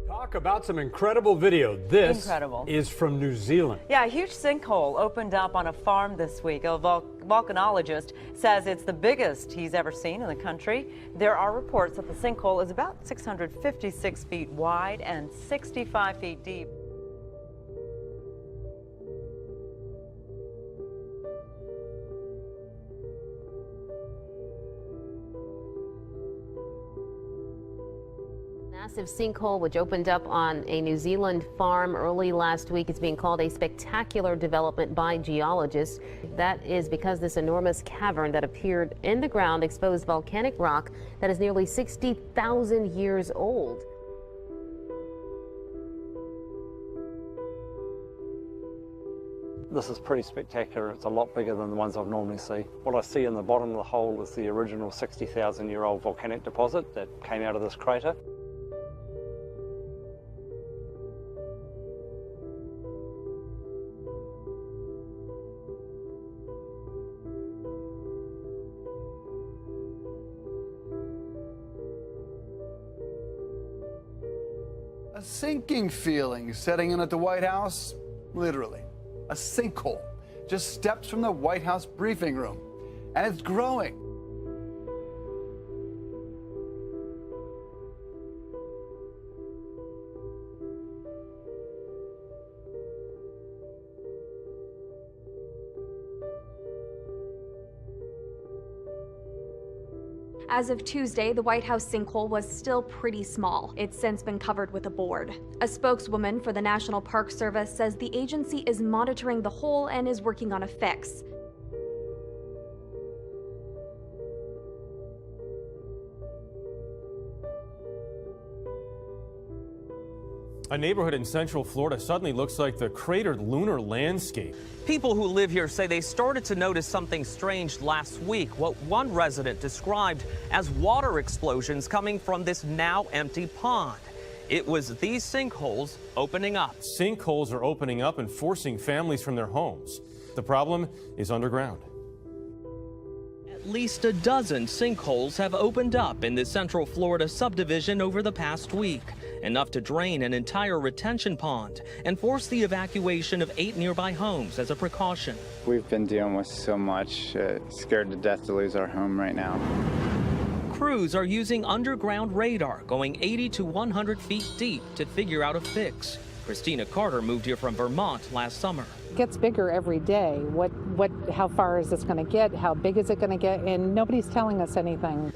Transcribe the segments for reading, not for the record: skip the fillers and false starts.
Talk about some incredible video. This is from New Zealand. Yeah, a huge sinkhole opened up on a farm this week. A volcanologist says it's the biggest he's ever seen in the country. There are reports that the sinkhole is about 656 feet wide and 65 feet deep. Massive sinkhole which opened up on a New Zealand farm early last week. It's being called a spectacular development by geologists. That is because this enormous cavern that appeared in the ground exposed volcanic rock that is nearly 60,000 years old. This is pretty spectacular. It's a lot bigger than the ones I've normally see. What I see in the bottom of the hole is the original 60,000-year-old volcanic deposit that came out of this crater. A sinking feeling setting in at the White House, literally. A sinkhole just steps from the White House briefing room, and it's growing. As of Tuesday, the White House sinkhole was still pretty small. It's since been covered with a board. A spokeswoman for the National Park Service says the agency is monitoring the hole and is working on a fix. A neighborhood in Central Florida suddenly looks like the cratered lunar landscape. People who live here say they started to notice something strange last week, what one resident described as water explosions coming from this now empty pond. It was these sinkholes opening up. Sinkholes are opening up and forcing families from their homes. The problem is underground. At least a dozen sinkholes have opened up in the Central Florida subdivision over the past week, enough to drain an entire retention pond and force the evacuation of 8 nearby homes as a precaution. We've been dealing with so much, scared to death to lose our home right now. Crews are using underground radar going 80 to 100 feet deep to figure out a fix. Christina Carter moved here from Vermont last summer. It gets bigger every day. How far is this going to get? How big is it going to get? And nobody's telling us anything.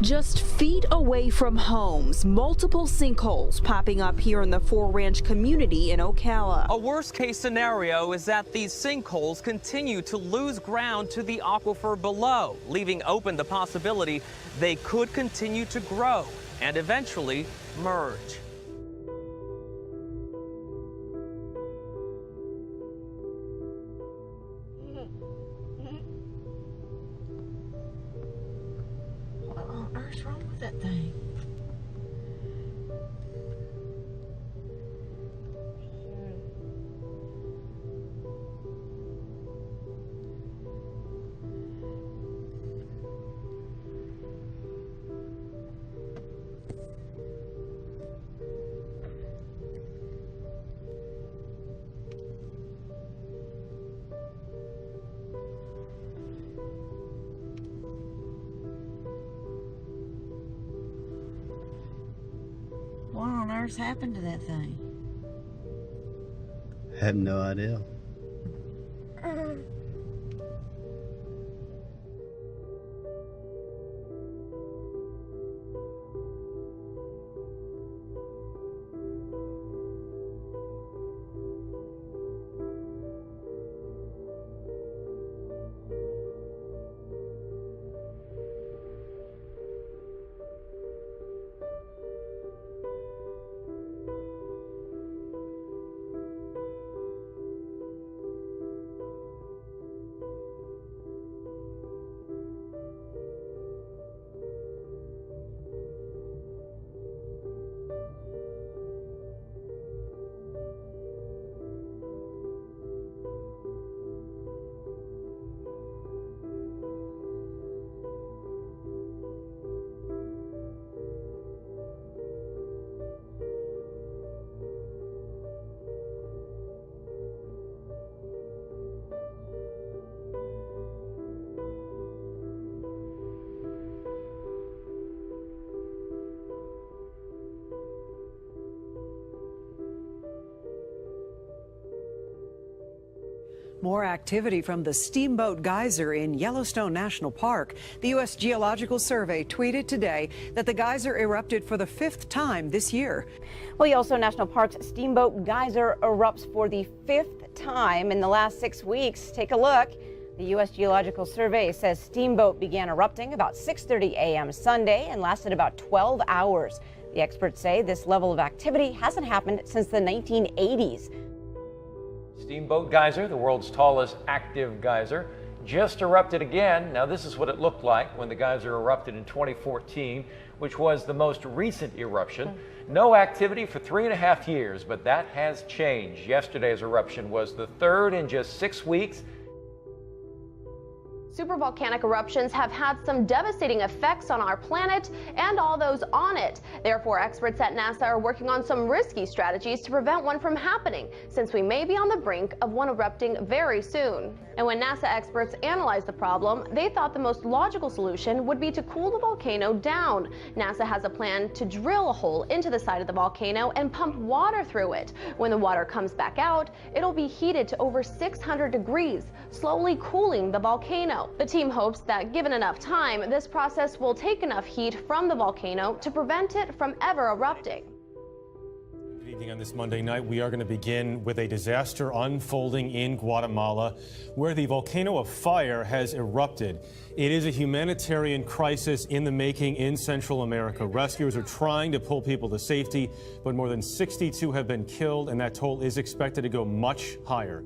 Just feet away from homes, multiple sinkholes popping up here in the Four Ranch community in Ocala. A worst-case scenario is that these sinkholes continue to lose ground to the aquifer below, leaving open the possibility they could continue to grow and eventually merge. What on earth's wrong with that thing? What on earth's happened to that thing? I have no idea. More activity from the Steamboat Geyser in Yellowstone National Park. The U.S. Geological Survey tweeted today that the geyser erupted for the 5th time this year. Well, Yellowstone National Park's Steamboat Geyser erupts for the 5th time in the last 6 weeks. Take a look. The U.S. Geological Survey says Steamboat began erupting about 6:30 a.m. Sunday and lasted about 12 hours. The experts say this level of activity hasn't happened since the 1980s. Steamboat Geyser, the world's tallest active geyser, just erupted again. Now this is what it looked like when the geyser erupted in 2014, which was the most recent eruption. No activity for 3.5 years, but that has changed. Yesterday's eruption was the 3rd in just 6 weeks. Supervolcanic eruptions have had some devastating effects on our planet and all those on it. Therefore, experts at NASA are working on some risky strategies to prevent one from happening, since we may be on the brink of one erupting very soon. And when NASA experts analyzed the problem, they thought the most logical solution would be to cool the volcano down. NASA has a plan to drill a hole into the side of the volcano and pump water through it. When the water comes back out, it'll be heated to over 600 degrees, slowly cooling the volcano. The team hopes that given enough time, this process will take enough heat from the volcano to prevent it from ever erupting. Good evening. On this Monday night, we are going to begin with a disaster unfolding in Guatemala, where the volcano of fire has erupted. It is a humanitarian crisis in the making in Central America. Rescuers are trying to pull people to safety, but more than 62 have been killed, and that toll is expected to go much higher.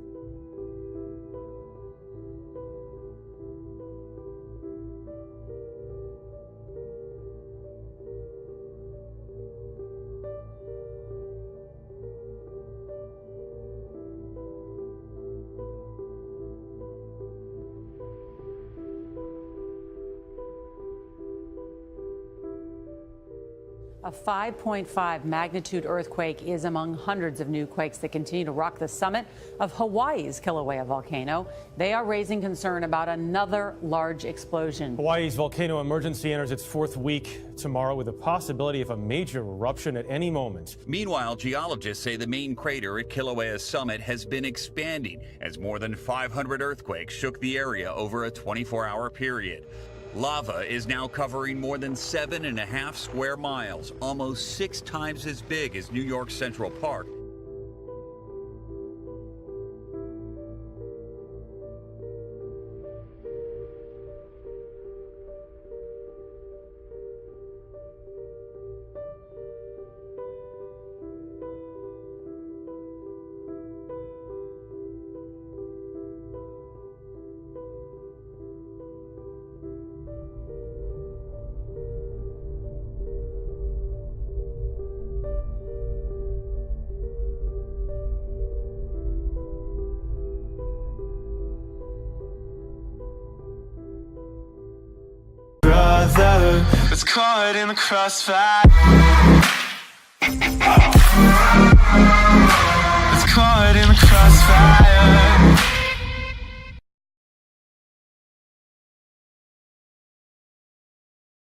A 5.5 magnitude earthquake is among hundreds of new quakes that continue to rock the summit of Hawaii's Kilauea volcano. They are raising concern about another large explosion. Hawaii's volcano emergency enters its 4th week tomorrow with the possibility of a major eruption at any moment. Meanwhile, geologists say the main crater at Kilauea's summit has been expanding as more than 500 earthquakes shook the area over a 24-hour period. Lava is now covering more than 7.5 square miles, almost 6 times as big as New York's Central Park. Brother was caught in the crossfire.